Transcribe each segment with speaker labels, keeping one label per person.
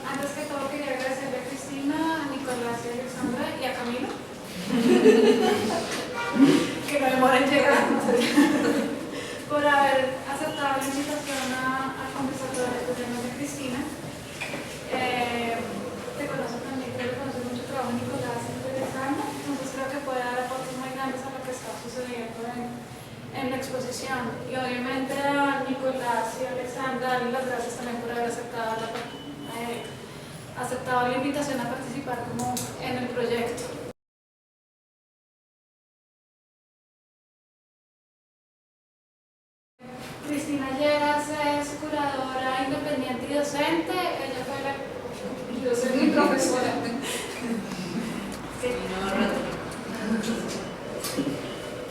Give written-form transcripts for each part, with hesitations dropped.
Speaker 1: Antes que todo quería agradecerle a Cristina, a Nicolás y a Alexandra y a Camilo que no demoren en llegar por haber aceptado la invitación al conversatorio de temas de Cristina. Te conozco también, creo que conoces mucho trabajo de Nicolás y de Alexandra, entonces creo que puede dar aportes muy grandes a lo que está sucediendo en la exposición. Y obviamente a Nicolás y a Alexandra darles las gracias también por haber aceptado la invitación a participar como en el proyecto. Cristina Lleras es curadora independiente y docente. Ella fue yo soy mi profesora. Sí.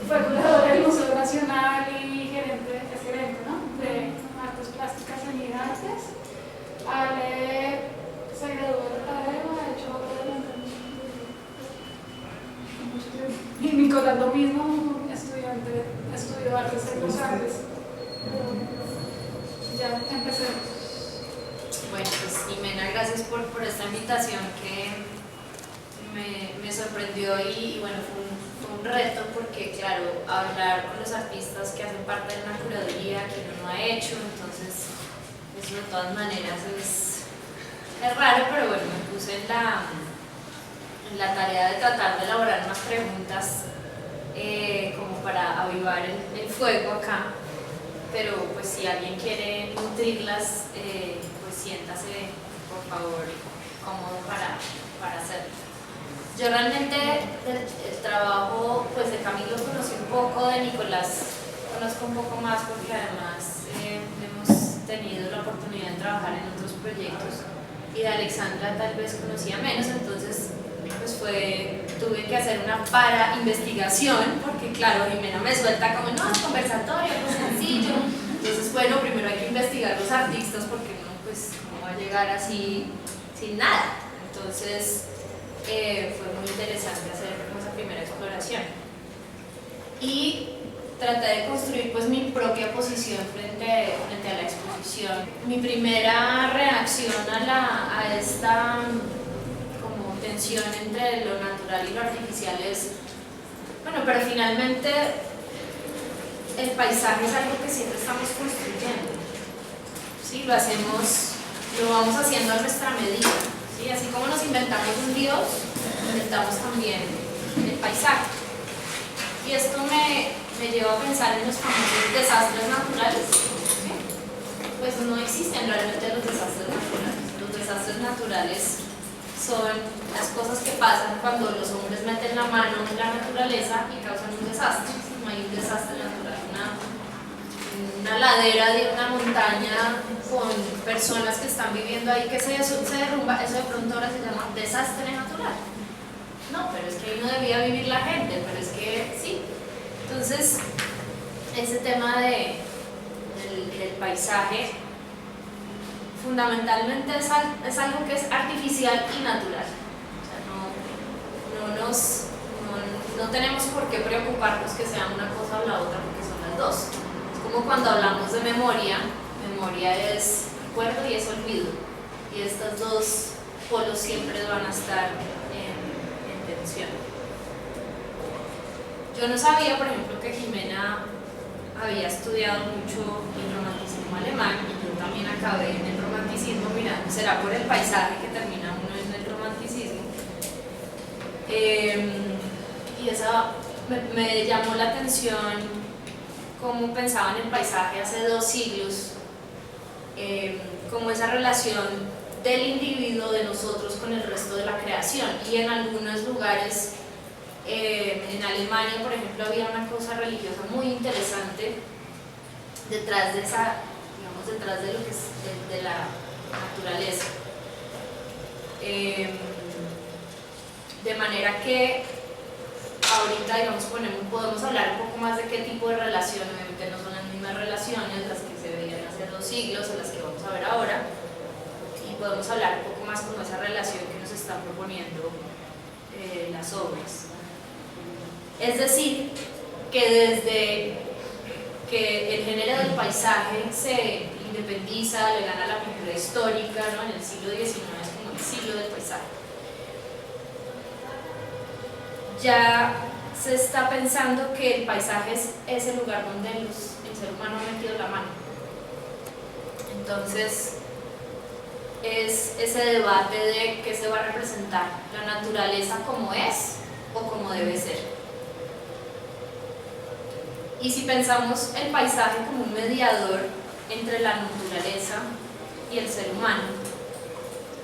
Speaker 1: Fue curadora del Museo Nacional y gerente, ¿no?, de artes plásticas en Gigantes. Ale se graduó de la EVA, ha hecho y Nicolás lo mismo, estudió artes en los Andes. Ya empecemos.
Speaker 2: Bueno, pues Jimena, gracias por esta invitación que me sorprendió y bueno, fue un reto porque claro, hablar con los artistas que hacen parte de una curaduría que uno no ha hecho, entonces eso de todas maneras es raro, pero bueno, me puse en la tarea de tratar de elaborar unas preguntas como para avivar el fuego acá, pero pues si alguien quiere nutrirlas, pues siéntase por favor cómodo para hacerlo. Yo realmente el trabajo pues de Camilo conocí un poco, de Nicolás conozco un poco más porque además hemos tenido la oportunidad de trabajar en otros proyectos, y de Alexandra tal vez conocía menos, entonces pues tuve que hacer una investigación porque claro, Jimena me suelta como no, es conversatorio, algo sencillo, entonces bueno, primero hay que investigar los artistas porque uno pues no va a llegar así sin nada, entonces fue muy interesante hacer esa primera exploración y traté de construir pues mi propia posición frente a la exposición. Mi primera reacción a esta como tensión entre lo natural y lo artificial es, bueno, pero finalmente el paisaje es algo que siempre estamos construyendo, ¿sí? Lo vamos haciendo a nuestra medida, ¿sí? Así como nos inventamos un dios, inventamos también el paisaje. Y esto me lleva a pensar en los famosos desastres naturales, ¿sí? Pues no existen realmente los desastres naturales. Los desastres naturales son las cosas que pasan cuando los hombres meten la mano en la naturaleza y causan un desastre. No hay un desastre natural. Una ladera de una montaña con personas que están viviendo ahí que se derrumba, eso de pronto ahora se llama desastre natural. No, pero es que ahí no debía vivir la gente, pero es que sí. Entonces, ese tema del paisaje fundamentalmente es algo que es artificial y natural. O sea, no tenemos por qué preocuparnos que sea una cosa o la otra, porque son las dos. Es como cuando hablamos de memoria es recuerdo y es olvido, y estos dos polos siempre van a estar en tensión. Yo no sabía, por ejemplo, que Jimena había estudiado mucho el romanticismo alemán, y yo también acabé en el romanticismo, mirando, será por el paisaje que termina uno en el romanticismo. Y esa me llamó la atención cómo pensaban el paisaje hace 2 siglos, como esa relación del individuo, de nosotros, con el resto de la creación. Y en algunos lugares, en Alemania por ejemplo, había una cosa religiosa muy interesante detrás de detrás de lo que es de la naturaleza, de manera que ahorita, digamos, podemos hablar un poco más de qué tipo de relación. Obviamente no son las mismas relaciones las que se veían hace 2 siglos o las que vamos a ver ahora, y podemos hablar un poco más como esa relación que nos están proponiendo las obras. Es decir, que desde que el género del paisaje se independiza, le gana la pintura histórica, ¿no? En el siglo XIX es como el siglo del paisaje. Ya se está pensando que el paisaje es el lugar donde el ser humano ha metido la mano. Entonces, es ese debate de qué se va a representar, la naturaleza como es o como debe ser. Y si pensamos el paisaje como un mediador entre la naturaleza y el ser humano,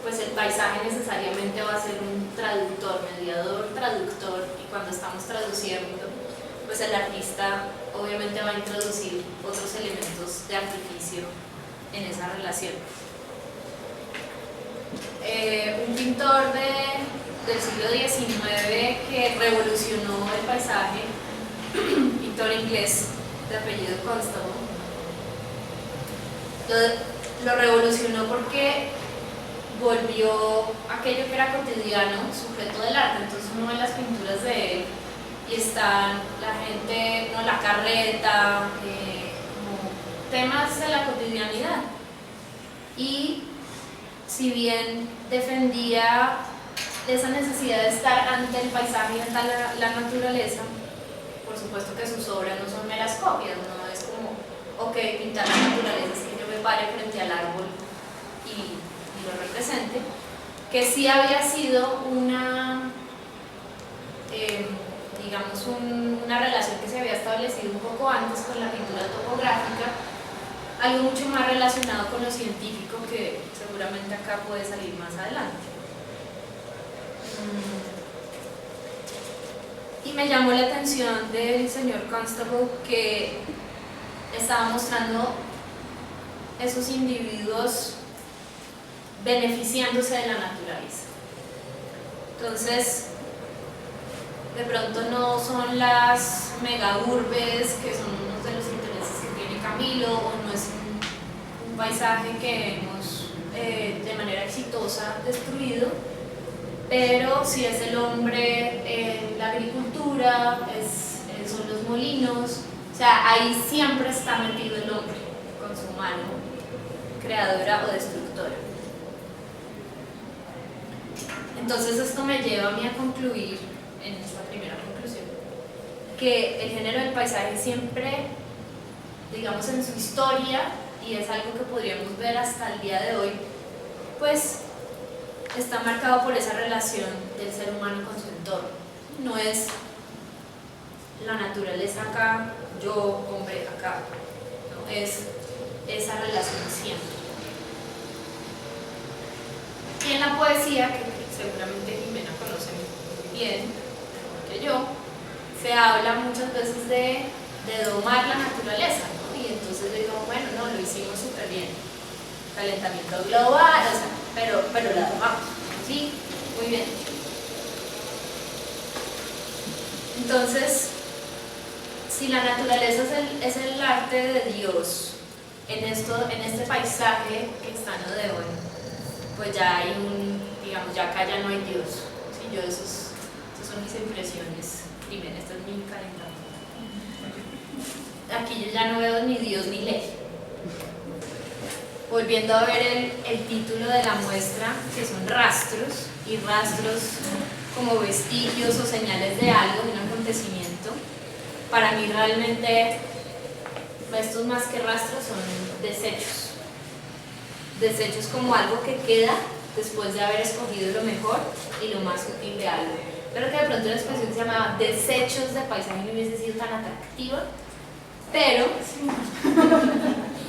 Speaker 2: pues el paisaje necesariamente va a ser un traductor, mediador, traductor, y cuando estamos traduciendo, pues el artista obviamente va a introducir otros elementos de artificio en esa relación. Un pintor del siglo XIX que revolucionó el paisaje, pintor inglés de apellido Constable, lo revolucionó porque volvió aquello que era cotidiano sujeto del arte. Entonces uno ve las pinturas de él y están la gente, ¿no? La carreta, como temas de la cotidianidad. Y si bien defendía esa necesidad de estar ante el paisaje y ante la naturaleza, por supuesto que sus obras no son meras copias, no es como, ok, pintar la naturaleza es que yo me pare frente al árbol y lo represente, que sí había sido una, digamos, una relación que se había establecido un poco antes con la pintura topográfica, algo mucho más relacionado con lo científico que seguramente acá puede salir más adelante. Y me llamó la atención del señor Constable que estaba mostrando esos individuos beneficiándose de la naturaleza. Entonces, de pronto no son las megaurbes que son unos de los intereses que tiene Camilo, o no es un paisaje que hemos de manera exitosa destruido, pero sí es el hombre en la agricultura, son los molinos, o sea, ahí siempre está metido el hombre con su mano creadora o destructora. Entonces esto me lleva a mí a concluir, en esta primera conclusión, que el género del paisaje siempre, digamos en su historia, y es algo que podríamos ver hasta el día de hoy, pues está marcado por esa relación del ser humano con su entorno. No es la naturaleza acá, yo, hombre, acá, no, es esa relación siempre. Y en la poesía, que seguramente Jimena conoce muy bien, mejor que yo, se habla muchas veces de domar la naturaleza, ¿no? Y entonces yo digo, bueno, no, lo hicimos súper bien, calentamiento global, o sea, pero la domamos, ¿sí? Muy bien. Entonces, si la naturaleza es el arte de Dios en este paisaje cristiano de hoy, pues ya hay digamos, ya acá ya no hay Dios. ¿Sí? Esas son mis impresiones. Primero, este es mi calentamiento. Aquí yo ya no veo ni Dios ni ley. Volviendo a ver el título de la muestra, que son rastros, y rastros como vestigios o señales de algo, de un acontecimiento. Para mí realmente estos más que rastros son desechos. Desechos como algo que queda después de haber escogido lo mejor y lo más útil de algo. Creo que de pronto la expresión se llamaba desechos de paisaje no hubiese sido tan atractiva,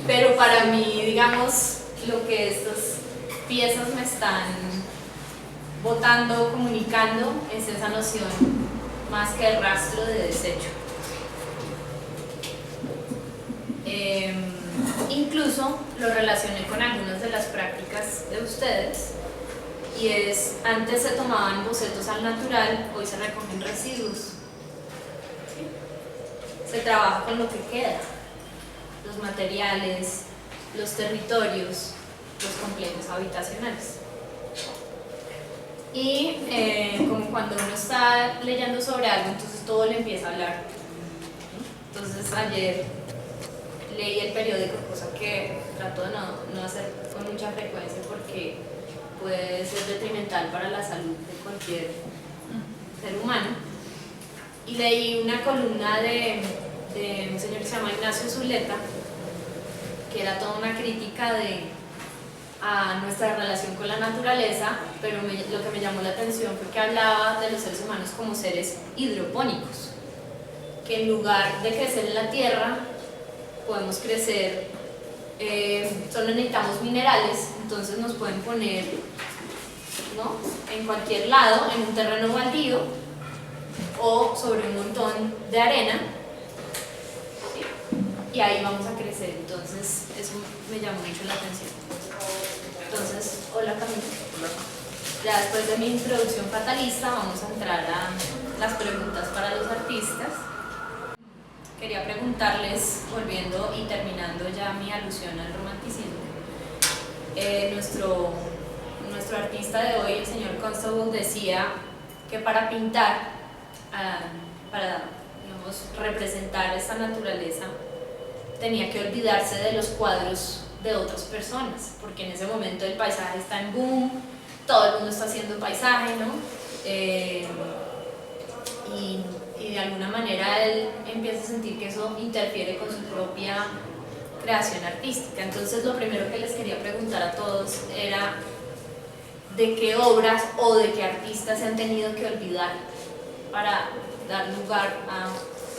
Speaker 2: pero para mí, digamos, lo que estas piezas me están botando, comunicando, es esa noción más que el rastro de desecho. Incluso lo relacioné con algunas de las prácticas de ustedes, y es, antes se tomaban bocetos al natural, hoy se recogen residuos. ¿Sí? Se trabaja con lo que queda, los materiales, los territorios, los complejos habitacionales. Y como cuando uno está leyendo sobre algo, entonces todo le empieza a hablar. Entonces ayer leí el periódico, cosa que trato de no hacer con mucha frecuencia porque puede ser detrimental para la salud de cualquier ser humano. Y leí una columna de un señor que se llama Ignacio Zuleta, que era toda una crítica a nuestra relación con la naturaleza, pero lo que me llamó la atención fue que hablaba de los seres humanos como seres hidropónicos, que en lugar de crecer en la tierra, podemos crecer, solo necesitamos minerales, entonces nos pueden poner, ¿no?, en cualquier lado, en un terreno baldío o sobre un montón de arena, ¿sí?, y ahí vamos a crecer. Entonces eso me llamó mucho la atención. Entonces, hola Camila.
Speaker 3: Hola.
Speaker 2: Ya después de mi introducción fatalista vamos a entrar a las preguntas para los artistas. Quería preguntarles, volviendo y terminando ya mi alusión al romanticismo, nuestro artista de hoy, el señor Constable, decía que para pintar, para digamos, representar esta naturaleza, tenía que olvidarse de los cuadros de otras personas, porque en ese momento el paisaje está en boom, todo el mundo está haciendo paisaje, ¿no? Y de alguna manera él empieza a sentir que eso interfiere con su propia creación artística. Entonces lo primero que les quería preguntar a todos era de qué obras o de qué artistas se han tenido que olvidar para dar lugar a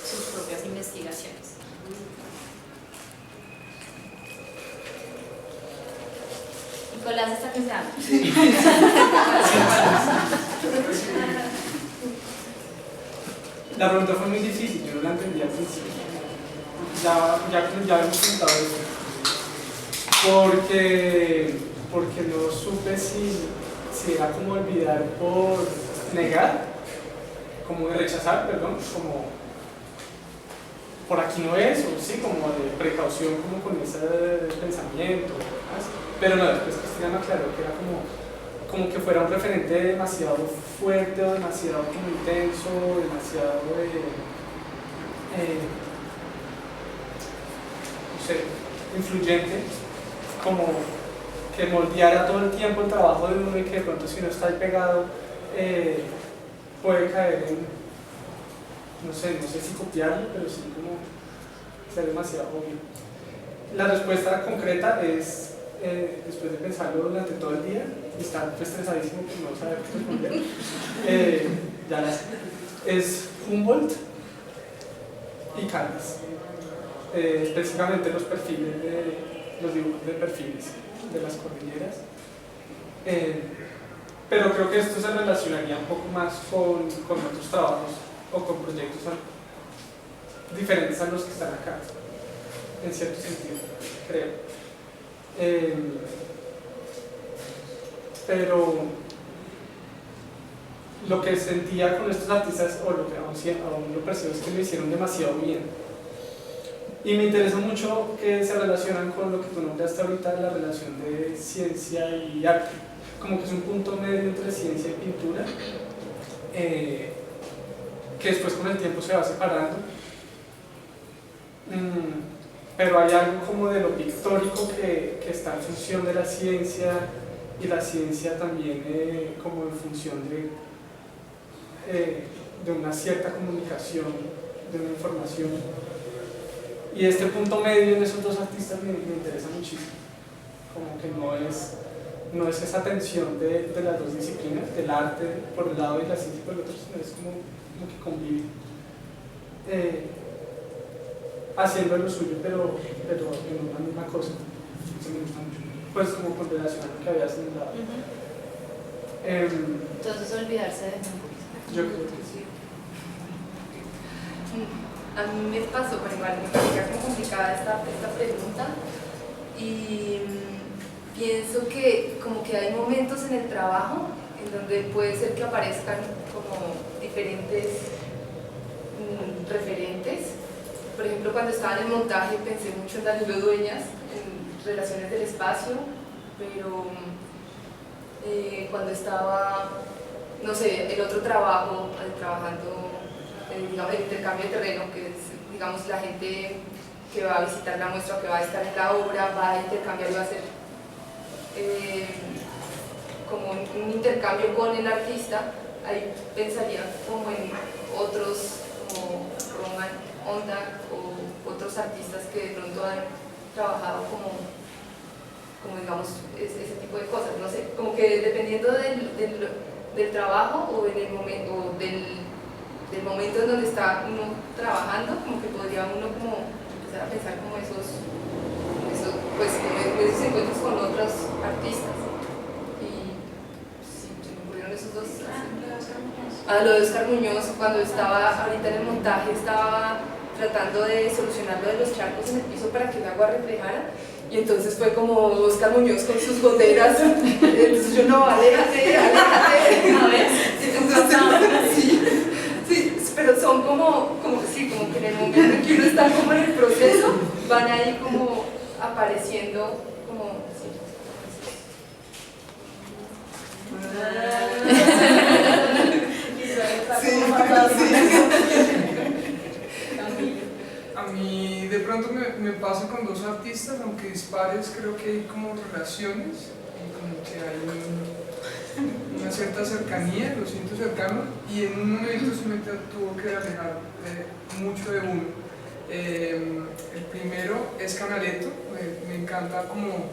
Speaker 2: sus propias investigaciones. Nicolás está que se habla.
Speaker 3: La pregunta fue muy difícil, yo no la entendí al principio. Ya hemos comentado eso. Porque no supe si era como olvidar por negar, como de rechazar, perdón, como por aquí no es, o sí, como de precaución, como con ese pensamiento, ¿sabes? Pero no, después Cristina me aclaró que era como que fuera un referente demasiado fuerte o demasiado como intenso, demasiado no sé, influyente, como que moldeara todo el tiempo el trabajo de uno y que de pronto si uno está ahí pegado puede caer en, no sé si copiarlo, pero sí como ser demasiado obvio. La respuesta concreta es, después de pensarlo durante todo el día y estar estresadísimo por no saber qué responder, ya la sé. Es Humboldt y Caldas, específicamente los dibujos de perfiles de las cordilleras, pero creo que esto se relacionaría un poco más con otros trabajos o con proyectos diferentes a los que están acá, en cierto sentido, creo. Pero lo que sentía con estos artistas, o lo que aún lo percibo, es que lo hicieron demasiado bien. Y me interesa mucho que se relacionan con lo que tú nombraste ahorita, la relación de ciencia y arte. Como que es un punto medio entre ciencia y pintura, que después con el tiempo se va separando. Pero hay algo como de lo pictórico que está en función de la ciencia, y la ciencia también como en función de una cierta comunicación, de una información. Y este punto medio en esos dos artistas me interesa muchísimo, como que no es esa tensión de las dos disciplinas, del arte por un lado y la ciencia por el otro, sino es como que conviven, haciendo lo suyo, pero en una misma cosa. Eso me gusta mucho, pues como con relación a lo que había señalado.
Speaker 2: Entonces olvidarse de
Speaker 3: Yo creo que sí.
Speaker 4: A mí me pasó, pero igual me parecía como complicada esta pregunta, y pienso que como que hay momentos en el trabajo en donde puede ser que aparezcan como diferentes referentes. Por ejemplo, cuando estaba en el montaje pensé mucho en Danilo Dueñas, en Relaciones del Espacio, pero cuando estaba, no sé, el otro trabajo, trabajando, digamos, el intercambio de terreno, que es, digamos, la gente que va a visitar la muestra, que va a estar en la obra, va a intercambiar, va a hacer como un intercambio con el artista. Ahí pensaría como en otros, como Roman Onda o otros artistas que de pronto han trabajado como digamos, ese tipo de cosas, no sé, como que dependiendo del trabajo o en el momento, o del momento en donde está uno trabajando, como que podría uno como empezar a pensar como esos pues como esos encuentros con otros artistas. Y sí, se me ocurrieron esos dos. Lo de Oscar Muñoz, cuando estaba ahorita en el montaje, estaba tratando de solucionar lo de los charcos en el piso para que el agua reflejara, y entonces fue como Oscar Muñoz con sus goteras, entonces yo no, aléjate,
Speaker 2: A ver,
Speaker 4: sí, pero son como que en el momento en que uno está como en el proceso, van ahí como apareciendo como, sí.
Speaker 5: A mí de pronto me pasa con dos artistas, aunque dispares, creo que hay como relaciones y como que hay una cierta cercanía, lo siento cercano, y en un momento se me tuvo que alejar mucho de uno. El primero es Canaletto, me encanta como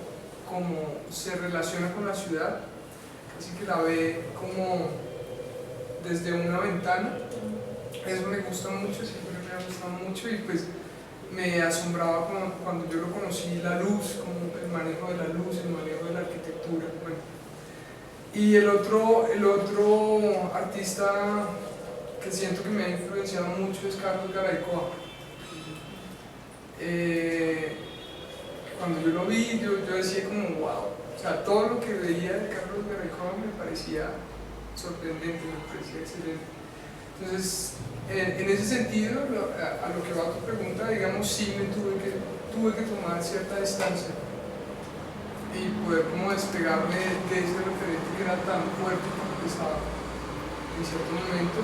Speaker 5: se relaciona con la ciudad, así que la ve como desde una ventana. Eso me gusta mucho, siempre me ha gustado mucho, y pues me asombraba cuando yo lo conocí, la luz, como el manejo de la luz, el manejo de la arquitectura. Bueno. Y el otro artista que siento que me ha influenciado mucho es Carlos Garaycoa. Cuando yo lo vi, yo decía como wow, o sea, todo lo que veía de Carlos Garaycoa me parecía sorprendente, me parecía excelente. Entonces, en ese sentido, a lo que va tu pregunta, digamos, sí me tuve que tomar cierta distancia y poder como despegarme de ese referente que era tan fuerte y tan pesado en cierto momento,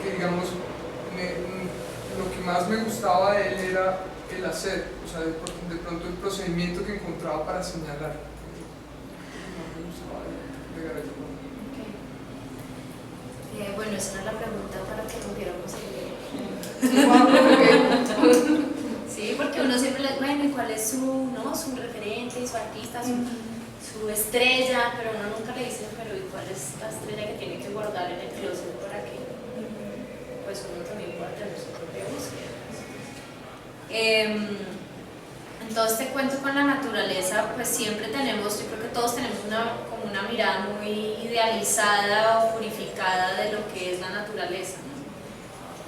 Speaker 5: que digamos, lo que más me gustaba de él era el hacer, o sea, de pronto el procedimiento que encontraba para señalar. No me gustaba de Garaycoa.
Speaker 2: Bueno, esa era la pregunta para que rompiéramos el Sí, porque uno siempre le bueno, ¿y cuál es su referente, su artista, su estrella? Pero uno nunca le dice, pero ¿y cuál es la estrella que tiene que guardar en el closet para que pues uno también pueda tener su propia búsqueda? Entonces te cuento con la naturaleza, pues siempre tenemos, yo creo que todos tenemos como una mirada muy idealizada o purificada de lo que es la naturaleza, ¿no?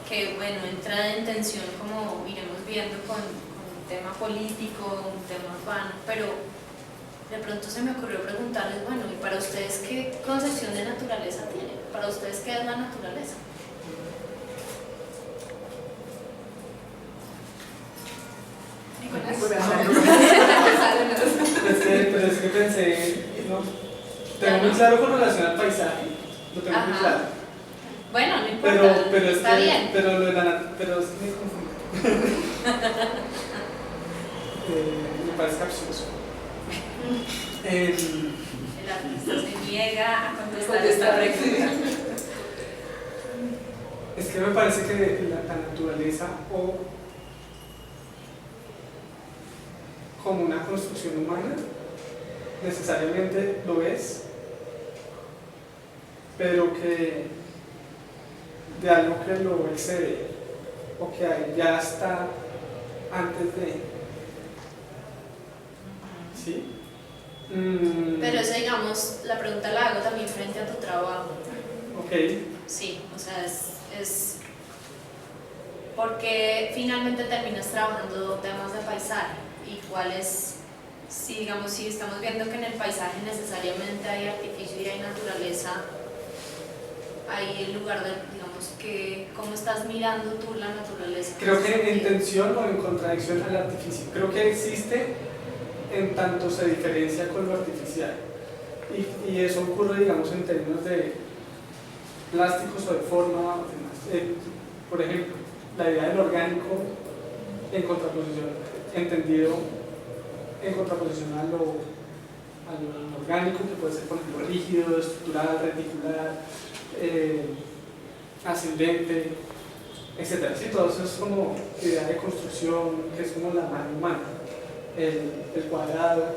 Speaker 2: Que bueno, entra en tensión como iremos viendo con un tema político, un tema urbano, pero de pronto se me ocurrió preguntarles, bueno, ¿y para ustedes qué concepción de naturaleza tienen? ¿Para ustedes qué es la naturaleza?
Speaker 3: Pero es que pensé, ¿no? Tengo muy claro con relación al paisaje, lo tengo muy claro.
Speaker 2: Bueno, no importa,
Speaker 3: pero
Speaker 2: está bien.
Speaker 3: Pero lo de pero es muy confundido. Me parece absurdo.
Speaker 2: El artista se niega a contestar esta pregunta.
Speaker 3: Es que me parece que la naturaleza o como una construcción humana necesariamente lo es, pero que de algo que lo excede o que ya está antes de, ¿sí?
Speaker 2: Pero eso, digamos, la pregunta la hago también frente a tu trabajo.
Speaker 3: Ok.
Speaker 2: Sí, o sea, es porque finalmente terminas trabajando temas de paisaje y cuál es, si digamos, si estamos viendo que en el paisaje necesariamente hay artificio y hay naturaleza, hay el lugar de, digamos, que cómo estás mirando tú la naturaleza.
Speaker 3: Creo que en tensión o en contradicción al artificio. Creo que existe en tanto se diferencia con lo artificial. Y eso ocurre, digamos, en términos de plásticos o de forma. Por ejemplo, la idea del orgánico en contraposición entendido en contraposición a lo orgánico, que puede ser, por ejemplo, rígido, estructural, reticular, ascendente, etc. ¿Sí? Todo eso es como idea de construcción, que es como la mano humana, el cuadrado.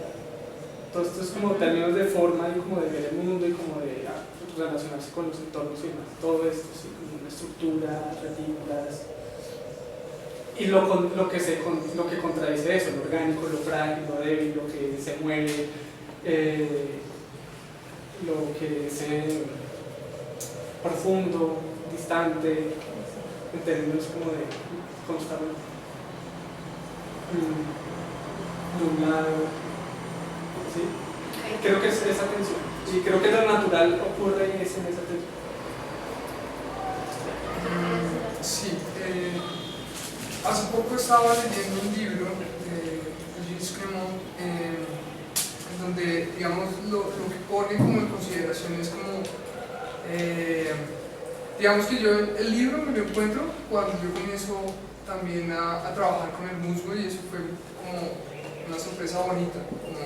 Speaker 3: Todo esto es como términos de forma y como de ver el mundo y como de relacionarse con los entornos y demás. Todo esto, ¿sí? Como una estructura, retículas. Y lo que contradice eso, lo orgánico, lo frágil, lo débil, lo que se mueve, lo que es profundo, distante, en términos como de constante, nublado, ¿sí? Creo que es esa tensión, y creo que lo natural ocurre en esa tensión.
Speaker 5: Sí, hace poco estaba leyendo un libro de Gilles Clément, en donde, digamos, lo que pone como en consideración es como, digamos que yo el libro me lo encuentro cuando yo comienzo también a trabajar con el musgo, y eso fue como una sorpresa bonita, como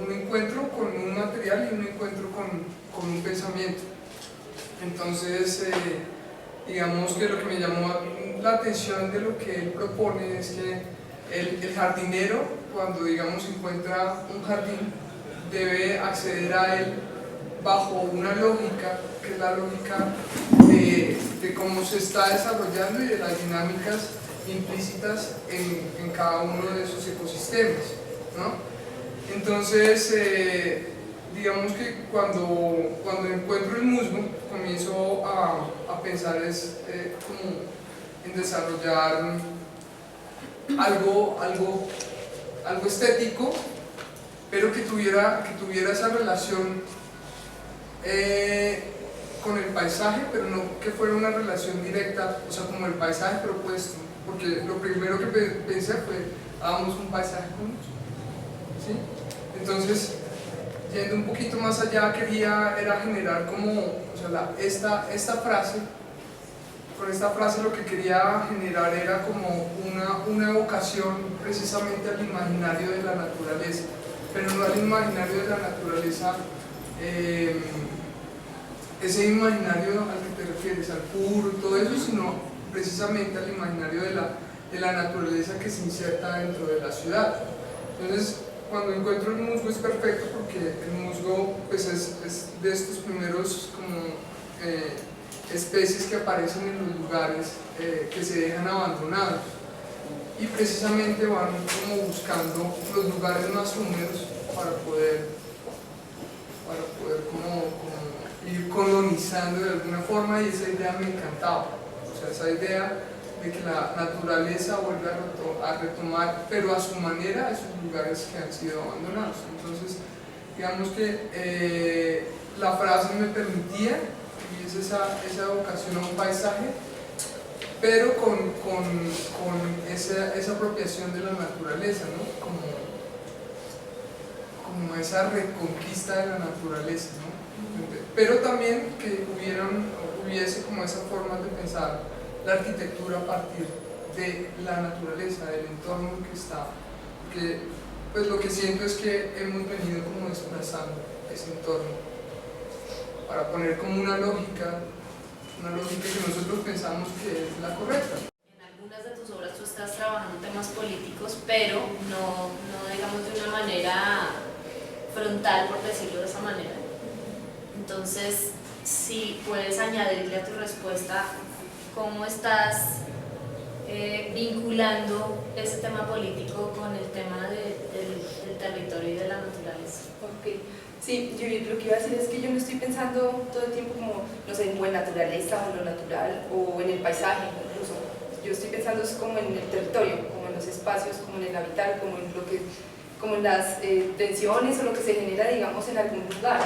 Speaker 5: un encuentro con un material y un encuentro con un pensamiento. Entonces, digamos que lo que me llamó la atención de lo que él propone es que el jardinero, cuando digamos encuentra un jardín, debe acceder a él bajo una lógica, que es la lógica de cómo se está desarrollando y de las dinámicas implícitas en cada uno de esos ecosistemas, ¿no? Entonces, digamos que cuando encuentro el musgo, comienzo a pensar como en desarrollar algo estético, pero que tuviera esa relación con el paisaje, pero no que fuera una relación directa, o sea, como el paisaje propuesto, porque lo primero que pensé fue, hagamos un paisaje juntos, ¿sí? Entonces, yendo un poquito más allá, era generar como, o sea, esta frase, con esta frase lo que quería generar era como una evocación precisamente al imaginario de la naturaleza, pero no al imaginario de la naturaleza, ese imaginario al que te refieres, al puro, todo eso, sino precisamente al imaginario de la naturaleza que se inserta dentro de la ciudad. Entonces, cuando encuentro el musgo es perfecto porque el musgo pues, es de estos primeros como, especies que aparecen en los lugares que se dejan abandonados, y precisamente van como buscando los lugares más húmedos para poder como ir colonizando de alguna forma, y esa idea me encantaba, o sea, esa idea de que la naturaleza vuelve a retomar, pero a su manera, esos lugares que han sido abandonados. Entonces, digamos que la frase me permitía, y es esa vocación a un paisaje, pero con esa apropiación de la naturaleza, ¿no? Como esa reconquista de la naturaleza, ¿no? Pero también que hubiese como esa forma de pensar la arquitectura a partir de la naturaleza, del entorno que está, porque pues lo que siento es que hemos venido como desplazando ese entorno para poner como una lógica que nosotros pensamos que es la correcta.
Speaker 2: En algunas de tus obras tú estás trabajando temas políticos, pero no digamos de una manera frontal, por decirlo de esa manera. Entonces, si puedes añadirle a tu respuesta cómo estás vinculando ese tema político con el tema del territorio y de la naturaleza.
Speaker 4: Ok, sí, yo lo que iba a decir es que yo no estoy pensando todo el tiempo como, no sé, o en naturaleza o en lo natural o en el paisaje incluso. Yo estoy pensando como en el territorio, como en los espacios, como en el habitar, como en las tensiones o lo que se genera, digamos, en algún lugar.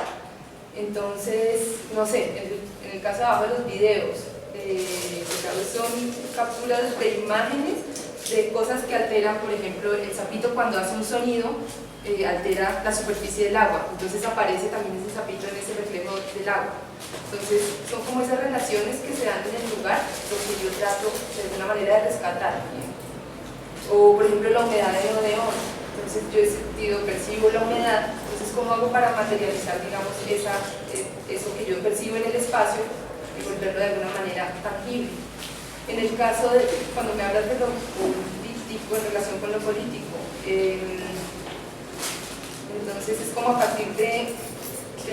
Speaker 4: Entonces, no sé, en el caso de abajo de los videos, son capturas de imágenes de cosas que alteran, por ejemplo, el sapito cuando hace un sonido altera la superficie del agua, entonces aparece también ese sapito en ese reflejo del agua. Entonces son como esas relaciones que se dan en el lugar, lo que yo trato de alguna manera de rescatar. O por ejemplo la humedad de neón, entonces yo he sentido, percibo la humedad, entonces ¿cómo hago para materializar, digamos, eso que yo percibo en el espacio y volverlo de alguna manera tangible? En el caso de, cuando me hablas de lo político, en relación con lo político, entonces es como a partir de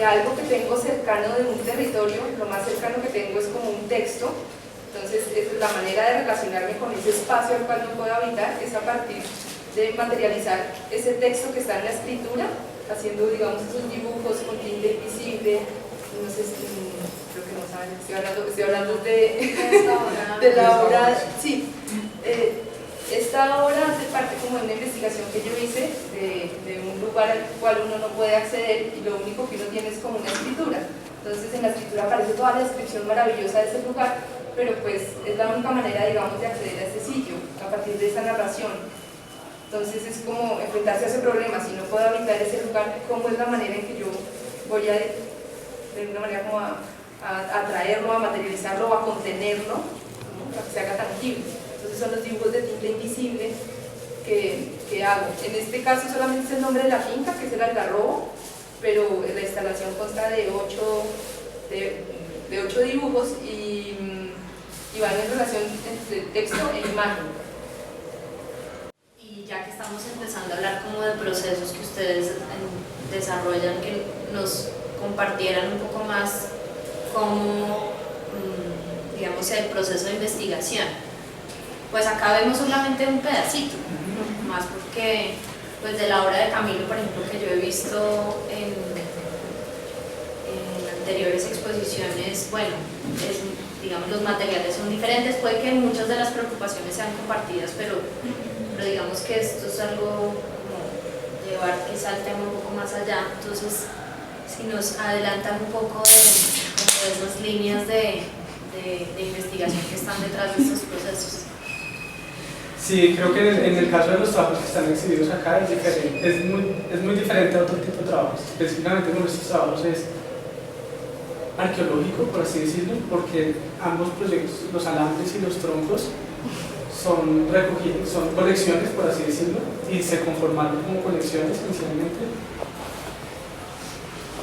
Speaker 4: algo que tengo cercano de un territorio, lo más cercano que tengo es como un texto, entonces es la manera de relacionarme con ese espacio al cual no puedo habitar, es a partir de materializar ese texto que está en la escritura, haciendo, digamos, esos dibujos con tinte invisible, no sé si, creo que no saben, estoy hablando de la obra, sí, esta obra hace parte como de una investigación que yo hice de un lugar al cual uno no puede acceder y lo único que uno tiene es como una escritura, entonces en la escritura aparece toda la descripción maravillosa de ese lugar, pero pues es la única manera, digamos, de acceder a ese sitio, a partir de esa narración. Entonces es como enfrentarse a ese problema, si no puedo habitar ese lugar, ¿cómo es la manera en que yo voy a, de una manera como a atraerlo, a materializarlo o a contenerlo, ¿no? Para que se haga tangible? Entonces son los dibujos de tinte invisible que hago. En este caso solamente es el nombre de la finca, que es el Algarrobo, pero la instalación consta de 8 dibujos y van en relación entre texto e imagen.
Speaker 2: Y ya que estamos empezando a hablar como de procesos que ustedes desarrollan, que nos compartieran un poco más cómo, digamos, el proceso de investigación. Pues acá vemos solamente un pedacito, más porque pues de la obra de Camilo, por ejemplo, que yo he visto en anteriores exposiciones, bueno, digamos, los materiales son diferentes, puede que muchas de las preocupaciones sean compartidas, pero digamos que esto es algo como llevar quizá el tema un poco más allá. Entonces, si nos adelantan un poco de esas líneas de investigación que están detrás de estos procesos.
Speaker 3: Sí, creo que en el caso de los trabajos que están exhibidos acá es diferente, es muy diferente a otro tipo de trabajos. Específicamente con estos trabajos es arqueológico, por así decirlo, porque ambos proyectos, los alambres y los troncos, son colecciones, por así decirlo, y se conformaron como colecciones inicialmente,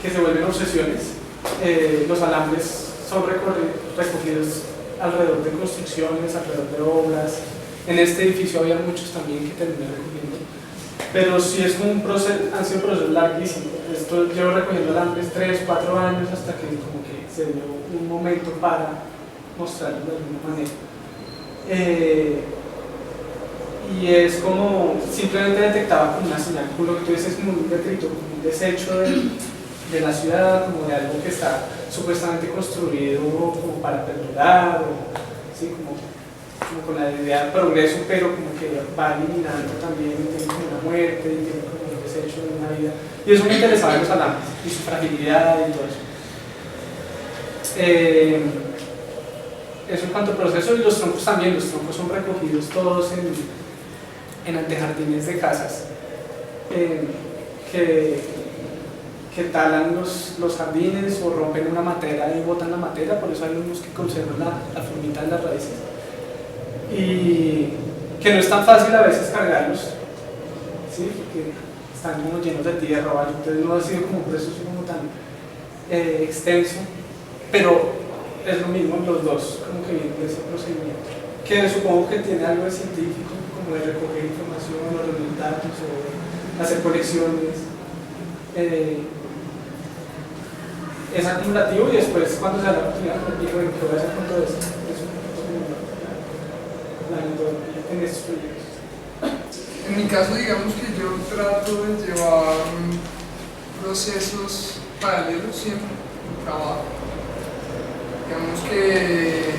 Speaker 3: que se vuelven obsesiones. Los alambres son recogidos alrededor de construcciones, alrededor de obras. En este edificio había muchos también que terminé recogiendo, pero sí es como un proceso, han sido procesos larguísimos. Esto llevo recogiendo alambres 3, 4 años hasta que como que se dio un momento para mostrarlo de alguna manera. Y es como simplemente detectaba como una señal, como lo que tú dices, como un detrito, como un desecho de la ciudad, como de algo que está supuestamente construido como para perdurar, o, ¿sí? como con la idea de progreso, pero como que va eliminando también, tiene como una muerte, y tiene como un desecho de una vida. Y eso me interesaba en los alambres, y su fragilidad y todo eso. Eso en cuanto al proceso, y los troncos también, los troncos son recogidos todos en antejardines de casas que talan los jardines o rompen una matera y botan la matera, por eso hay unos que conservan la formita de las raíces. Y que no es tan fácil a veces cargarlos, ¿sí? Porque están como llenos de tierra o algo, entonces no ha sido como un proceso como tan extenso, pero es lo mismo los dos, como que vienen de ese procedimiento, que supongo que tiene algo de científico, como de recoger información o reunir datos o hacer colecciones. Es acumulativo y después cuando se da la oportunidad me digo, ¿qué voy a hacer con todo esto? Es un poco como la metodología en estos proyectos.
Speaker 5: En mi caso, digamos que yo trato de llevar procesos paralelos siempre en el trabajo. Digamos que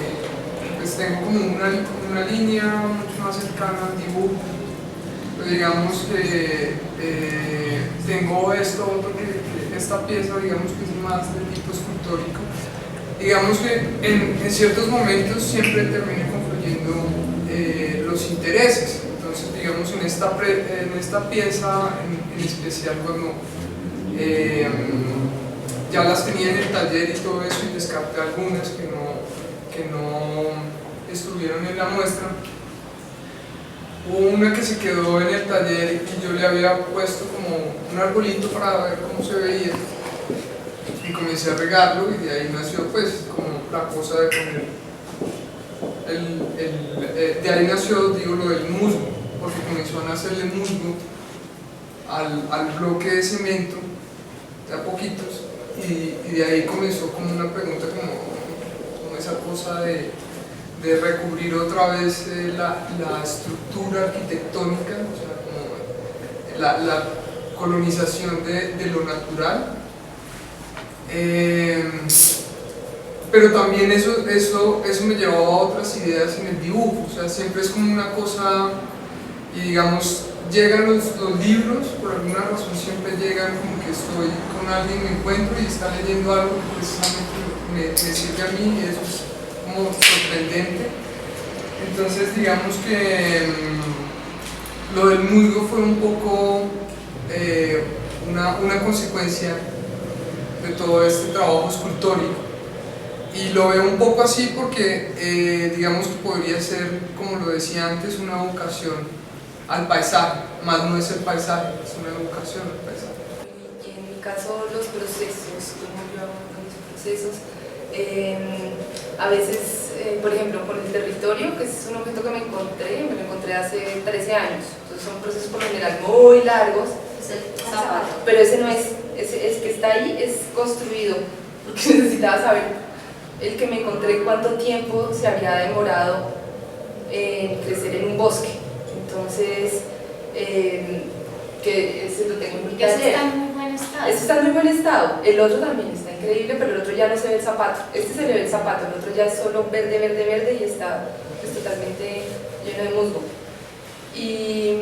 Speaker 5: pues tengo como una línea mucho más cercana al dibujo, pero digamos que tengo esto otro que esta pieza, digamos que es más de tipo escultórico. Digamos que en ciertos momentos siempre termina confluyendo los intereses. Entonces, digamos, en esta pieza en especial, cuando ya las tenía en el taller y todo eso, y descarté algunas que no estuvieron en la muestra, Hubo una que se quedó en el taller y yo le había puesto como un arbolito para ver cómo se veía y comencé a regarlo y de ahí nació pues como la cosa de poner de ahí nació, digo, lo del musgo, porque comenzó a nacerle musgo al bloque de cemento de a poquitos y de ahí comenzó como una pregunta como esa cosa de recubrir otra vez la estructura arquitectónica, o sea, como la colonización de lo natural. Pero también eso me llevaba a otras ideas en el dibujo, o sea, siempre es como una cosa, y digamos, llegan los libros, por alguna razón siempre llegan como que estoy con alguien, me encuentro y está leyendo algo que precisamente me sirve a mí y eso es como sorprendente. Entonces digamos que lo del musgo fue un poco una consecuencia de todo este trabajo escultórico. Y lo veo un poco así porque digamos que podría ser, como lo decía antes, una vocación al paisaje, más no es el paisaje, es una vocación al paisaje.
Speaker 4: Y en mi caso los procesos, como yo hago con mis procesos, a veces, por ejemplo, con el territorio, que es un objeto que me lo encontré hace 13 años, entonces son procesos por lo general muy largos,
Speaker 2: Es el zapato.
Speaker 4: pero ese no es, el que está ahí es construido, porque necesitaba saber el que me encontré cuánto tiempo se había demorado en crecer en un bosque. Entonces, que ese lo tengo en mi
Speaker 2: Que ese
Speaker 4: taller.
Speaker 2: está en muy buen estado.
Speaker 4: Este está en muy buen estado, el otro también está increíble, pero el otro ya no se ve el zapato. Este se le ve el zapato, el otro ya es solo verde, verde, verde y está pues, totalmente lleno de musgo. Y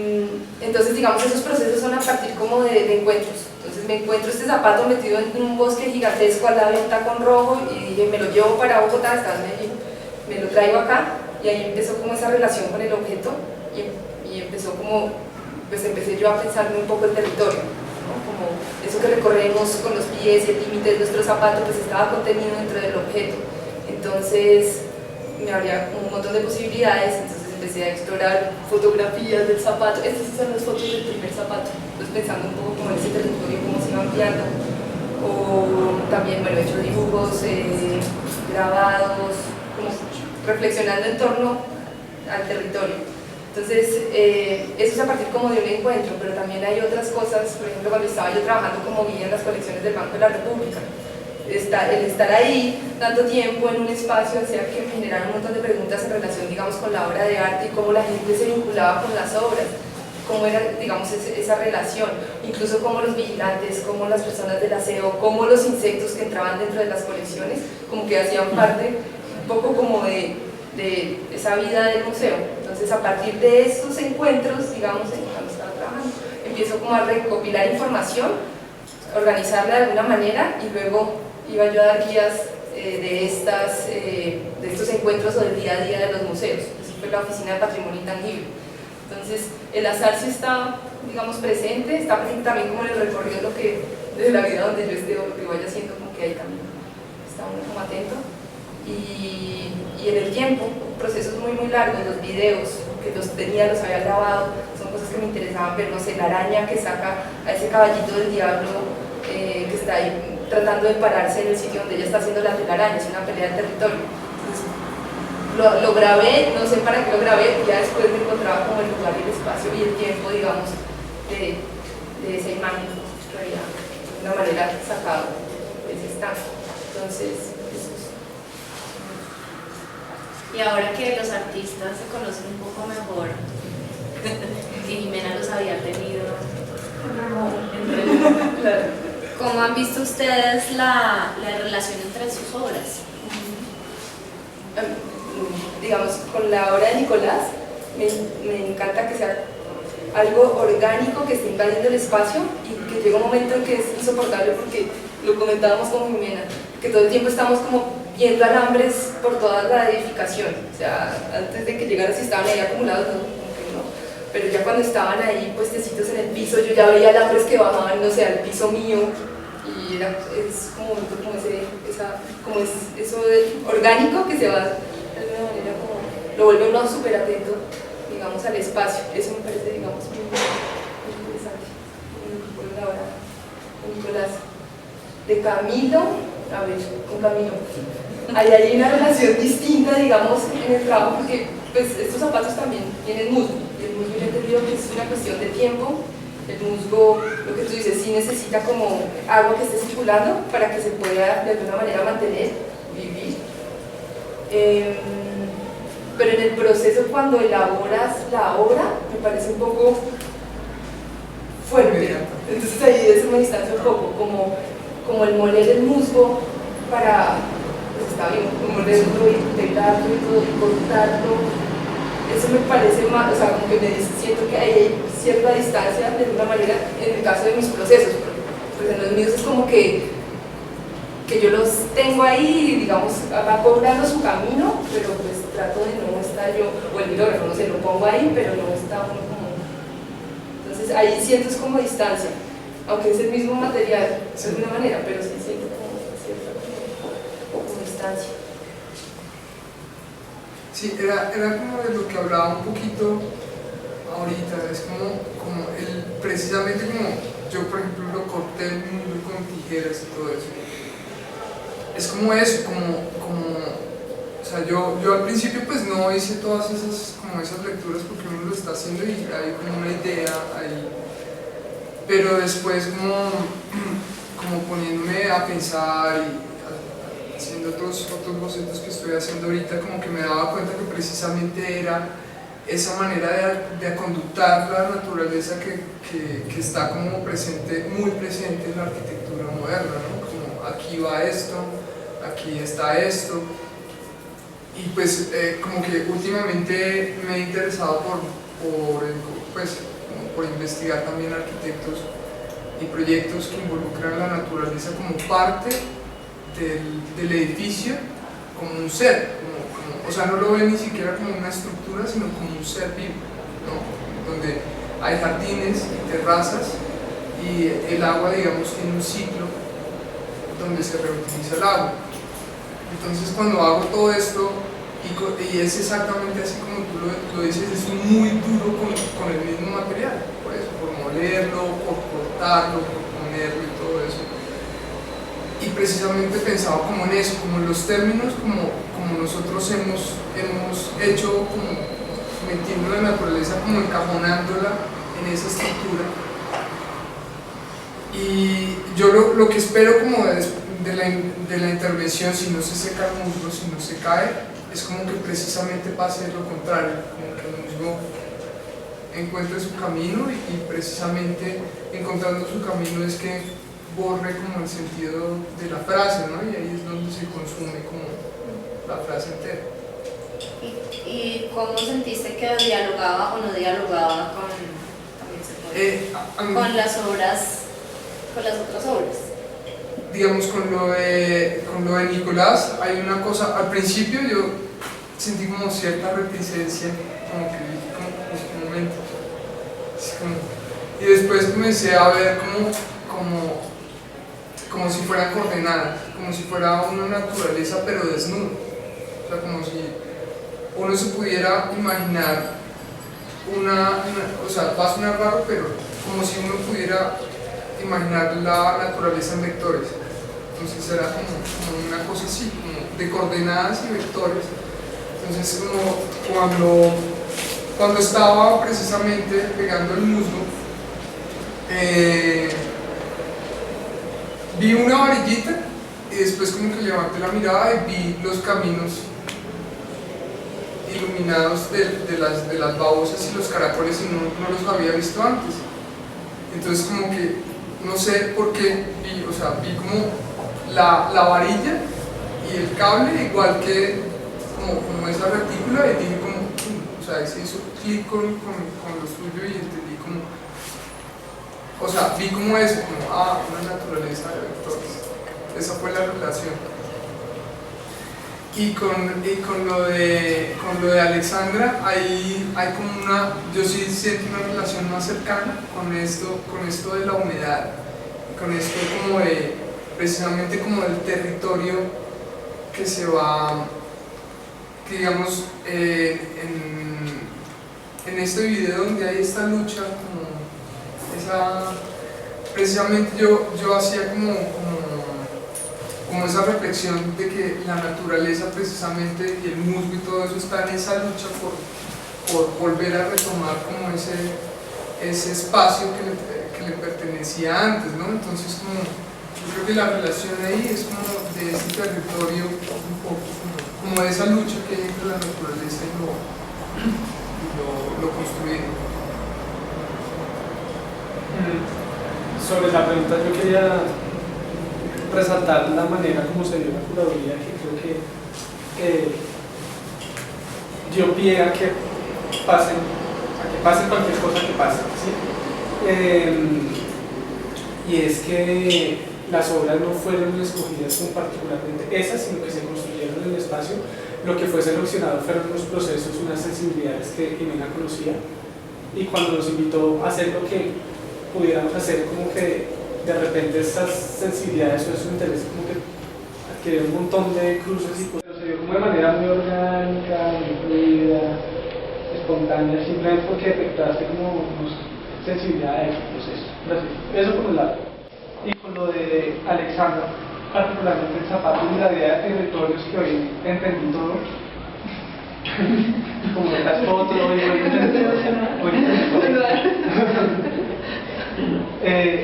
Speaker 4: entonces, digamos, esos procesos son a partir como de encuentros. Entonces me encuentro este zapato metido en un bosque gigantesco al lado de un tacón rojo y dije, me lo llevo para Bogotá, estaba en Medellín, me lo traigo acá y ahí empezó como esa relación con el objeto y empezó como, pues empecé yo a pensarme un poco el territorio, ¿no? Como eso que recorremos con los pies y el límite de nuestro zapato, pues estaba contenido dentro del objeto. Entonces me abría un montón de posibilidades, entonces empecé a explorar fotografías del zapato. Estas son las fotos del primer zapato, pues pensando un poco como en ese territorio, cómo se iba ampliando. O también, bueno, he hecho dibujos, grabados, como reflexionando en torno al territorio. Entonces, eso es a partir como de un encuentro, pero también hay otras cosas, por ejemplo, cuando estaba yo trabajando como guía en las colecciones del Banco de la República, el estar ahí tanto tiempo en un espacio hacía que me generaran un montón de preguntas en relación, digamos, con la obra de arte y cómo la gente se vinculaba con las obras, cómo era, digamos, esa relación, incluso cómo los vigilantes, cómo las personas del aseo, cómo los insectos que entraban dentro de las colecciones, como que hacían parte un poco como de esa vida del museo. Entonces, a partir de estos encuentros, digamos, cuando estaba trabajando, empiezo como a recopilar información, organizarla de alguna manera y luego iba yo a dar guías de estos encuentros o del día a día de los museos. Así fue la Oficina de Patrimonio Intangible. Entonces, el azar sí está, digamos, presente, está presente también como en el recorrido de la vida donde yo esté o lo que vaya haciendo, como que ahí también está uno como atento. Y en el tiempo, procesos muy muy largos, los videos que los había grabado, son cosas que me interesaban ver, no sé, la araña que saca a ese caballito del diablo que está ahí tratando de pararse en el sitio donde ella está haciendo la telaraña, es una pelea de territorio. Entonces, lo grabé, no sé para qué lo grabé, ya después me encontraba como el lugar y el espacio y el tiempo, digamos, de esa imagen que había de una manera sacado de ese estanque. Entonces, eso es.
Speaker 2: Y ahora que los artistas se conocen un poco mejor, y Jimena los había tenido
Speaker 4: Claro.
Speaker 2: ¿cómo han visto ustedes la relación entre sus obras?
Speaker 4: Digamos, con la obra de Nicolás, me encanta que sea algo orgánico que esté invadiendo el espacio y que llega un momento en que es insoportable porque lo comentábamos con Jimena, que todo el tiempo estamos como viendo alambres por toda la edificación, o sea, antes de que llegaran si estaban ahí acumulados, no, como que no, pero ya cuando estaban ahí puestecitos en el piso, yo ya veía alambres que bajaban, no sé, al piso mío, y es como eso orgánico que se va de alguna manera como, lo vuelve uno súper atento y digamos, al espacio. Eso me parece, digamos, muy interesante en lo que puedo elaborar con Nicolás. De Camilo, a ver, con Camilo, ahí hay una relación distinta, digamos, en el trabajo, porque pues, estos zapatos también tienen musgo, y el musgo yo he entendido que es una cuestión de tiempo. El musgo, lo que tú dices, sí necesita como agua que esté circulando para que se pueda de alguna manera mantener, vivir. Pero en el proceso, cuando elaboras la obra, me parece un poco fuerte. Entonces ahí eso me distancia un poco, como el moler el musgo para, pues está bien, molerlo y integrarlo y todo, y cortarlo. Eso me parece más, o sea, como que siento que ahí hay cierta distancia de alguna manera en el caso de mis procesos, porque pues en los míos es como que yo los tengo ahí y digamos va cobrando su camino, pero pues trato de no estar yo, o el milógrafo, no sé, lo pongo ahí, pero no está uno como... Entonces ahí siento es como distancia, aunque es el mismo material de alguna manera, pero sí siento como cierta como distancia.
Speaker 5: Sí, era como de lo que hablaba un poquito ahorita, es como precisamente como yo por ejemplo lo corté el musgo con tijeras y todo eso. Es como eso, o sea, yo al principio pues no hice todas esas lecturas porque uno lo está haciendo y hay como una idea ahí, pero después como poniéndome a pensar y haciendo otros bocetos que estoy haciendo ahorita, como que me daba cuenta que precisamente era esa manera de conductar la naturaleza que está como presente, muy presente en la arquitectura moderna, ¿no? Como aquí va esto, aquí está esto, y pues como que últimamente me he interesado por investigar también arquitectos y proyectos que involucran la naturaleza como parte del edificio, como un ser, o sea, no lo ven ni siquiera como una estructura, sino como un ser vivo, ¿no? Donde hay jardines y terrazas y el agua, digamos, tiene un ciclo donde se reutiliza el agua. Entonces cuando hago todo esto, y es exactamente así como tú lo dices, es muy duro con el mismo material, por eso, por molerlo, por cortarlo, por ponerlo y todo eso. Y precisamente pensaba como en eso, como en los términos, como nosotros hemos hecho, como metiendo la naturaleza, como encajonándola en esa estructura. Y yo lo que espero como de la intervención, si no se seca el musgo, si no se cae, es como que precisamente pase lo contrario, como que el musgo encuentre su camino y precisamente encontrando su camino es que borre como el sentido de la frase, ¿no? Y ahí es donde se consume como la frase entera.
Speaker 2: ¿Y cómo sentiste que dialogaba o no dialogaba con las obras, con las otras obras?
Speaker 5: Digamos, con lo de Nicolás hay una cosa, al principio yo sentí como cierta reticencia, como que dije pues, un momento, y después comencé a ver como si fueran coordenadas, como si fuera una naturaleza pero desnuda, o sea, como si uno se pudiera imaginar o sea, va a sonar raro, pero como si uno pudiera imaginar la naturaleza en vectores. Entonces era como una cosa así, como de coordenadas y vectores. Entonces como cuando estaba precisamente pegando el musgo, vi una varillita y después como que levanté la mirada y vi los caminos iluminados de las babosas y los caracoles y no los había visto antes. Entonces como que no sé por qué vi como la varilla y el cable igual que como esa retícula y dije como, o sea, se hizo clic con lo suyo y entendí como, o sea, vi como eso, como una naturaleza de vectores. Esa fue la relación. Y con lo de Alexandra, ahí hay como yo sí siento una relación más cercana con esto de la humedad, con esto como precisamente como del territorio que se va, que digamos, en en este video donde hay esta lucha, como precisamente yo hacía como esa reflexión de que la naturaleza precisamente y el musgo y todo eso está en esa lucha por volver a retomar como ese espacio que le pertenecía antes, ¿no? Entonces yo creo que la relación ahí es como de este territorio, un poco como esa lucha que hay entre la naturaleza y lo construido.
Speaker 3: Sobre la pregunta yo quería resaltar la manera como se dio la curaduría, que creo que dio pie a que pase cualquier cosa que pase, ¿sí? Y es que las obras no fueron escogidas como particularmente esas, sino que se construyeron en el espacio. Lo que fue seleccionado fueron unos procesos, unas sensibilidades que Jimena conocía, y cuando nos invitó a hacer lo que pudiéramos hacer, como que de repente esas sensibilidades o esos intereses como que adquirieron un montón de cruces y cosas, se dio como de manera muy orgánica, muy fluida, espontánea, simplemente porque detectaste como sensibilidades y procesos. Gracias. Eso por un lado. Y con lo de Alexandra, particularmente el zapato y la idea de territorios, que hoy entendí todo. Y como estás todo hoy entendí todo.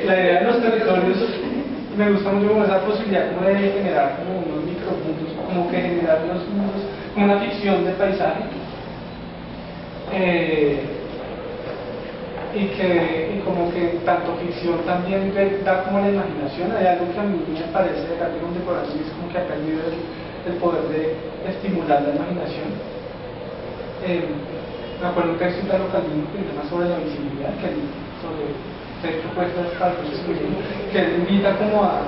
Speaker 3: La idea de los territorios me gusta mucho como esa posibilidad como de generar como unos micropuntos, como que generar unos mundos, como una ficción de paisaje, y como que tanto ficción también da como la imaginación. Hay algo que a mí me parece de arte contemporáneo, y es como que ha perdido el poder de estimular la imaginación. Me acuerdo un texto de Italo Calvino que se llama Sobre la visibilidad, sobre 6 propuestas para el proceso que invita como a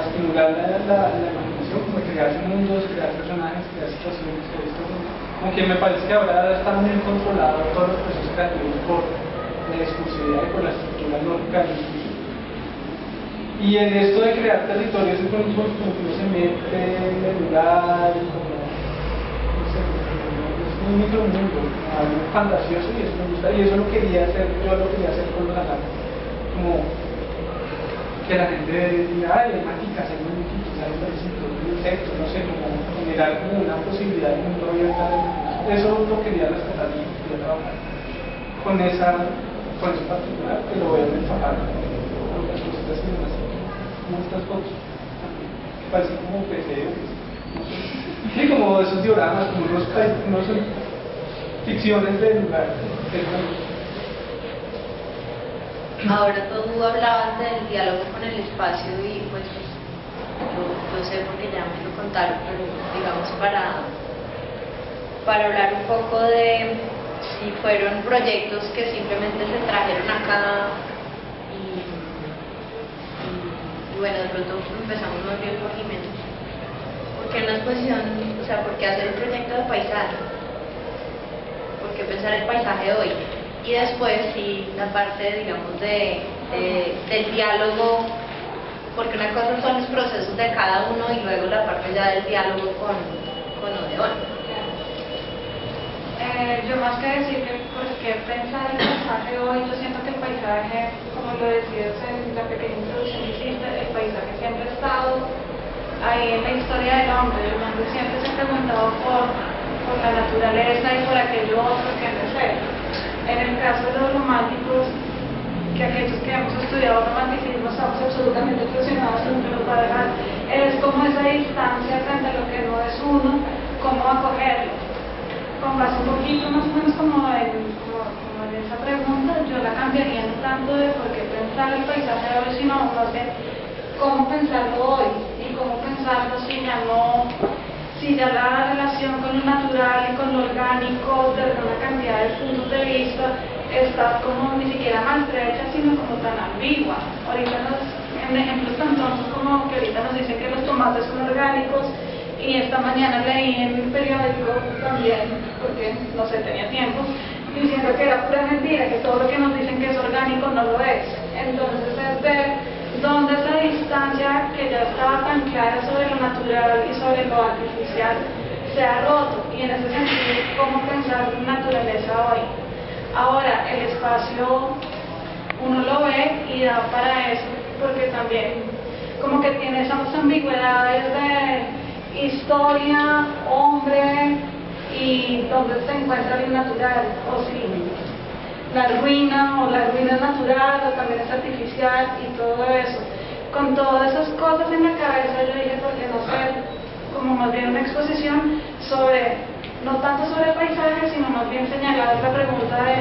Speaker 3: estimular la imaginación, como a crear mundos, crear personajes, crear situaciones, crear historias. Como que me parece que ahora está muy controlado todos los procesos creativos por la discursividad y por la estructura lógica del discurso. Y en esto de crear territorios es como que uno se mete en el lugar, como, no sé, es un micromundo, algo fantasioso, y eso me gusta, y eso lo quería hacer, yo lo quería hacer con los ataques, como que la gente diga, ay, hay mágicas, hay muñequitos, hay insectos, no sé, como generar como una posibilidad de mundo abierta. Eso lo quería rescatar y quería trabajar con eso particular, que lo veo en el zapato, con las cositas que me hacen, como estas fotos, que parecen como PCs, no sé, y como esos dioramas, como unos ficciones del lugar.
Speaker 2: Ahora tú hablabas del diálogo con el espacio y pues yo sé porque ya me lo contaron, pero digamos para hablar un poco de si fueron proyectos que simplemente se trajeron acá y bueno, de pronto empezamos más bien por Jimena. ¿Por qué una exposición, o sea, por qué hacer un proyecto de paisaje? ¿Por qué pensar el paisaje hoy? Y después sí, la parte, digamos, del diálogo, porque una cosa son los procesos de cada uno y luego la parte ya del diálogo con Odeón.
Speaker 1: Yo más que decir que por qué pensar el paisaje hoy, yo siento que el paisaje, como lo decías en la pequeña introducción que hiciste, el paisaje siempre ha estado ahí en la historia del hombre. El hombre siempre se ha preguntado por la naturaleza y por aquello otro que no es él. En el caso de los románticos, que aquellos que hemos estudiado romanticismo estamos absolutamente obsesionados con lo que nos va a dejar, es como esa distancia frente a lo que no es uno, cómo acogerlo. Con base un poquito más o menos como en esa pregunta, yo la cambiaría no tanto de por qué pensar el paisaje de hoy, sino más bien cómo pensarlo hoy y cómo pensarlo si ya la relación con lo natural y con lo orgánico desde una cantidad de puntos de vista está como ni siquiera maltrecha, sino como tan ambigua. Ahorita en ejemplos tan tontos como que ahorita nos dicen que los tomates son orgánicos, y esta mañana leí en el periódico también, porque no sé, tenía tiempo, diciendo que era pura mentira, que todo lo que nos dicen que es orgánico no lo es. Entonces es ver dónde esa distancia que ya estaba tan clara sobre lo natural y sobre lo artificial se ha roto, y en ese sentido, cómo pensar la naturaleza hoy. Ahora, el espacio uno lo ve y da para eso, porque también como que tiene esas ambigüedades de historia, hombre y dónde se encuentra lo natural, o si la ruina es natural o también es artificial y todo eso. Con todas esas cosas en la cabeza yo dije, ¿por qué no hacer como más bien una exposición sobre, no tanto sobre el paisaje, sino más bien señalar la pregunta de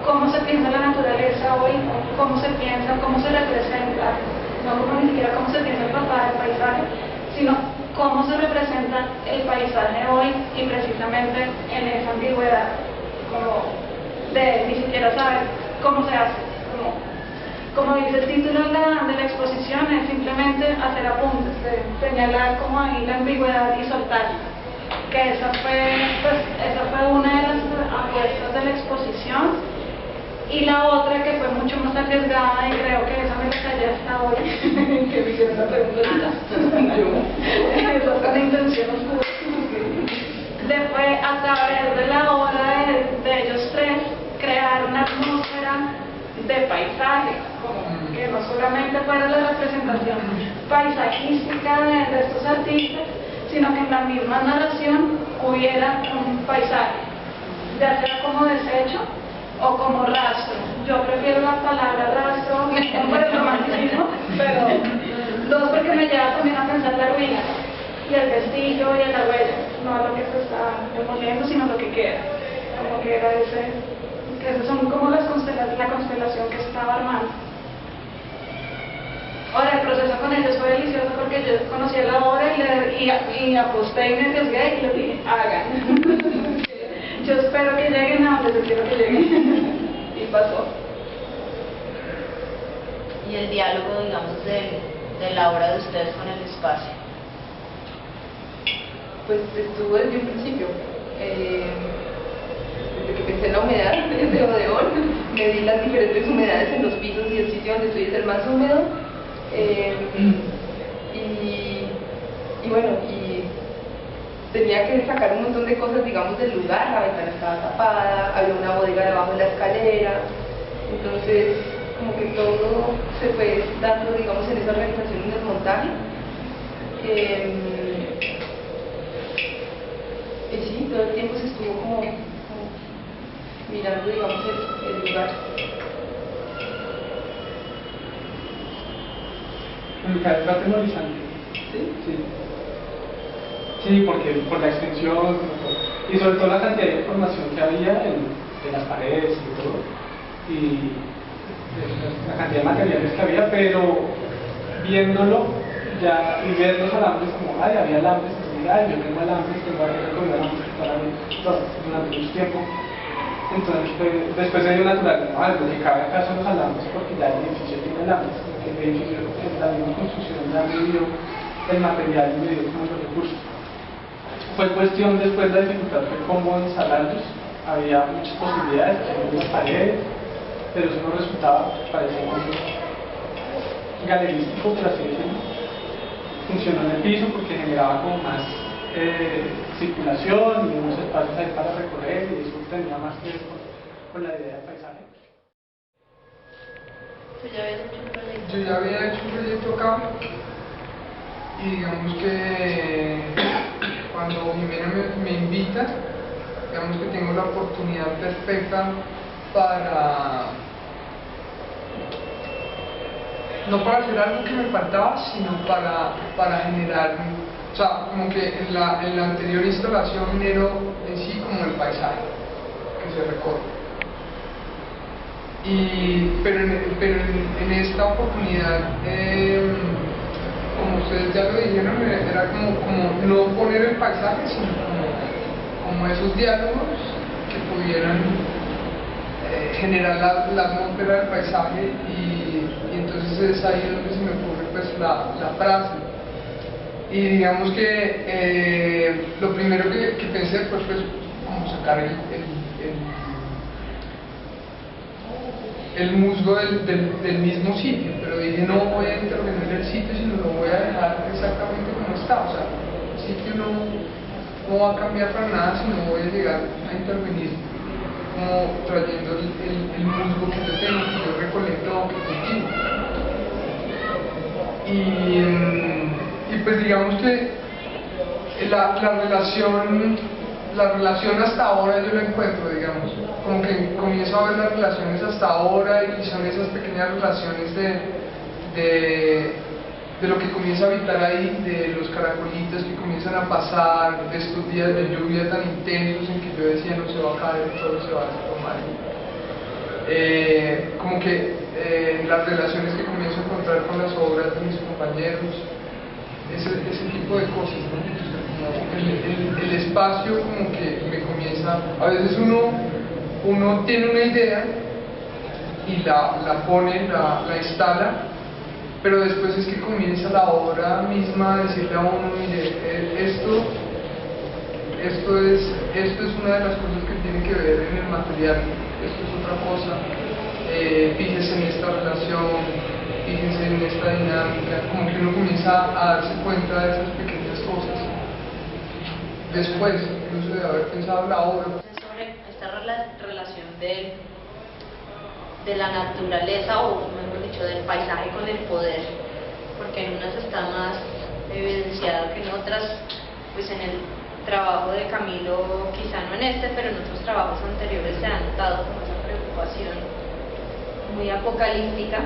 Speaker 1: cómo se piensa la naturaleza hoy, cómo se piensa, cómo se representa, no como ni siquiera cómo se piensa el papá del paisaje, sino cómo se representa el paisaje hoy y precisamente en esa ambigüedad, como de ni siquiera saber cómo se hace, como dice el título de la exposición, es simplemente hacer apuntes, de señalar como ahí la ambigüedad y soltar. Que esa fue una de las apuestas de la exposición. Y la otra que fue mucho más arriesgada, y creo que esa me la callé hasta hoy, que me hicieron la pregunta ahorita. Esa fue la intención oscura. Fue a través de la obra de ellos tres, crear una atmósfera de paisaje, como que no solamente fuera la representación paisajística de estos artistas, sino que en la misma narración hubiera un paisaje, ya sea como desecho o como rastro. Yo prefiero la palabra rastro, no por el romanticismo, pero dos, porque me lleva también a pensar la ruina y el vestigio y la huella, no a lo que se está demoliendo, sino lo que queda, como que era que esas son como la constelación que se estaba armando. Ahora, el proceso con ellos fue delicioso porque yo conocía la obra y aposté y me arriesgué y les dije, hagan. Yo espero que lleguen a donde yo quiero que lleguen. Y pasó.
Speaker 6: Y el diálogo, digamos, de la obra de ustedes con el espacio.
Speaker 4: Pues estuvo desde un principio. Desde que pensé en la humedad de Odeón, medí las diferentes humedades en los pisos y el sitio donde estoy es el más húmedo. Y bueno, y tenía que sacar un montón de cosas, digamos, del lugar. La ventana estaba tapada, había una bodega debajo de la escalera, entonces como que todo se fue dando, digamos, en esa organización y desmontaje. Y sí, todo el tiempo se estuvo como mirando, digamos, el lugar.
Speaker 3: Me parece atemorizante.
Speaker 4: ¿Sí?
Speaker 3: Sí. Sí, porque por la extensión y sobre todo la cantidad de información que había en las paredes y todo, y la cantidad de materiales que había, pero viéndolo ya y ver los alambres como, ay, había alambres, y ay, yo tengo alambres, tengo alambres para mí, durante mucho tiempo. Entonces, después se dio natural, no, algo que cabe acá son los alambres, porque ya el edificio tiene alambres, porque el edificio, la misma construcción ya me dio el material y me dio como los recursos. Fue cuestión después de la dificultad de cómo instalarlos, había muchas posibilidades, en las paredes, pero eso no resultaba, parecía muy galerístico, por así decirlo. Funcionó en el piso porque generaba como más circulación y unos espacios ahí para recorrer, y eso tenía más que ver con la idea del paisaje.
Speaker 6: ¿Tú ya habías hecho un proyecto?
Speaker 5: Yo ya había hecho un proyecto acá y digamos que cuando Jimena me invita, digamos que tengo la oportunidad perfecta para no para hacer algo que me faltaba, sino para generar, o sea, como que en la anterior instalación generó en sí como el paisaje que se recorre. Pero en esta oportunidad, como ustedes ya lo dijeron, era como no poner el paisaje, sino como esos diálogos que pudieran generar la atmósfera del paisaje, y entonces es ahí donde se me ocurre pues la frase. Y digamos que lo primero que pensé pues fue como sacar el musgo del mismo sitio, pero dije no voy a intervenir el sitio, sino lo voy a dejar exactamente como está. O sea, el sitio no va a cambiar para nada, sino voy a llegar a intervenir como trayendo el musgo que yo tengo, que yo recolecto, que cultivo. Y pues digamos que la relación hasta ahora yo la encuentro, digamos, como que comienzo a ver las relaciones hasta ahora y son esas pequeñas relaciones de lo que comienza a habitar ahí, de los caracolitos que comienzan a pasar, de estos días de lluvia tan intensos en que yo decía no se va a caer, todo se va a desplomar. Como que las relaciones que comienzo a encontrar con las obras de mis compañeros, ese tipo de cosas, ¿no? El espacio como que me comienza, a veces uno tiene una idea y la pone, la instala, pero después es que comienza la obra misma a decirle a uno, mire, esto es una de las cosas que tiene que ver en el material, esto es otra cosa, fíjese en esta relación, fíjense en esta dinámica, como que uno comienza a darse cuenta de esas pequeñas cosas. Después, incluso de haber pensado la obra.
Speaker 6: Sobre esta relación de la naturaleza, o mejor dicho, del paisaje con el poder, porque en unas está más evidenciado que en otras, pues en el trabajo de Camilo, quizá no en este, pero en otros trabajos anteriores se ha notado como esa preocupación muy apocalíptica,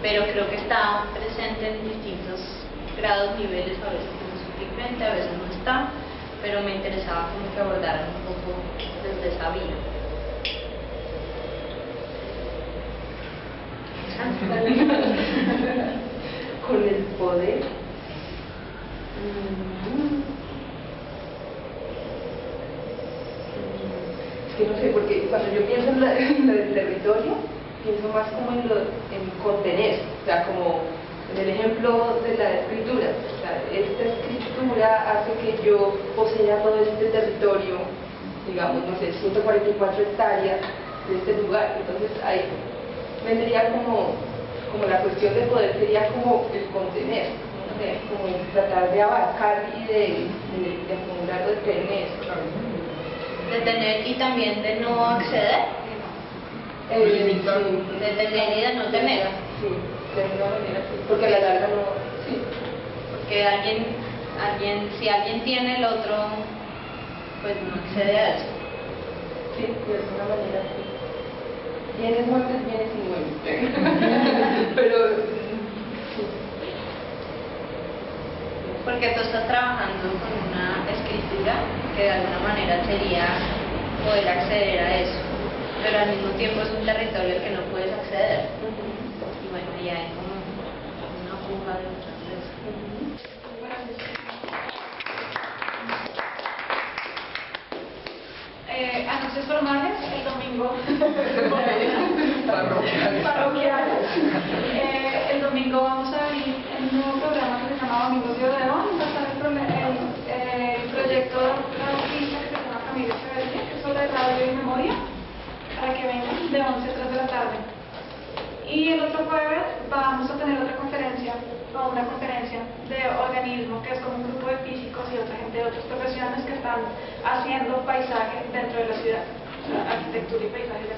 Speaker 6: pero creo que está presente en distintos grados, niveles, a veces muy sutilmente, a veces no está, pero me interesaba como que abordaran un poco desde esa vía.
Speaker 4: Con el poder. Es que no sé, porque cuando yo pienso en lo del territorio, pienso más como en contener, o sea, como en el ejemplo de la escritura. O sea, esta escritura hace que yo posea todo este territorio, digamos, no sé, 144 hectáreas de este lugar. Entonces ahí vendría como la cuestión de poder, sería como el contener, ¿no? Como el tratar de abarcar y de acumular o de tener.
Speaker 2: De tener y también de no acceder,
Speaker 4: Sí.
Speaker 2: de tener y de no tener.
Speaker 4: Sí, de alguna manera, sí. Porque a la larga no. Sí.
Speaker 2: Porque si alguien tiene, el otro pues no accede a eso.
Speaker 4: Sí, de alguna manera sí. Bienes muebles, bienes inmuebles. Pero sí.
Speaker 2: Porque tú estás trabajando con una escritura que de alguna manera sería poder acceder a eso, pero al mismo tiempo es un territorio al que no puedes acceder. Y bueno, ahí hay como una fuga de muchas veces.
Speaker 1: Anuncios formales el domingo.
Speaker 5: Parroquiales.
Speaker 1: El domingo vamos a venir en un nuevo programa que se llama Domingos de Odeón. Va a estar el proyecto artista que se llama Camilo Echeverría, que es sobre radio y memoria, para que vengan de 11 a 3 de la tarde. Y el otro jueves vamos a tener otra conferencia, o una conferencia de organismo, que es como un grupo de físicos y otra gente de otras profesiones que están haciendo paisaje dentro de la ciudad, o sea, arquitectura y paisaje.